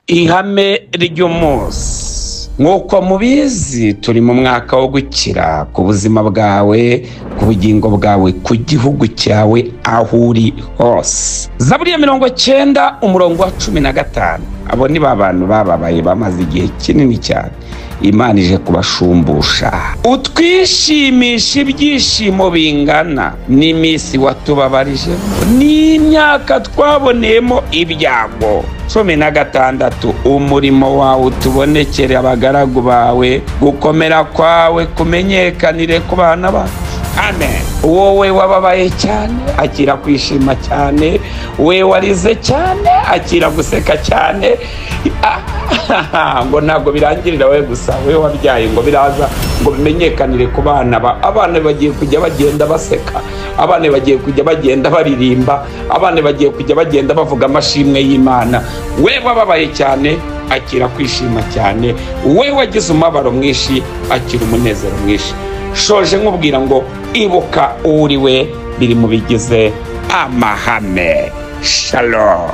ihame ry'umunsi. Nk'uko mubizi turi mu mwaka wo gukira ku buzima bwawe, ku bugingo bwawe, ku gihugu cyawe aho uri hose. Zaburi ya 90 umurongo wa 15. Abo ni babantu bababaye bamaze igihe kinini cyane. Imana ije kubashumbusha. Utwishimisha ibyishimo bingana n'iminsi watubabarije, n'imyaka twaboneyemo ibyago. 16. Umurimo wawe utubonekere abagaragu bawe, gukomera kwawe kumenyekanire ku bana bawe. Amen. Wowe wababaye cyane akira kwishima cyane, we warize cyane akira guseka cyane. Ngo ntabwo birangirira we gusa, we wabyaye ngo biraza ngo bimenyekanire ku bana. Abana bagiye kujya bagenda baseka, abana bagiye kujya bagenda baririmba, abana bagiye kujya bagenda bavuga amashimwe y'Imana. We wababaye cyane akira kwishima cyane, we wagize umubabaro mwinshi akira umunezero mwinshi. Shoje nkubwira ngo ibuka uri we, biri mu bigize amahame. Shalom.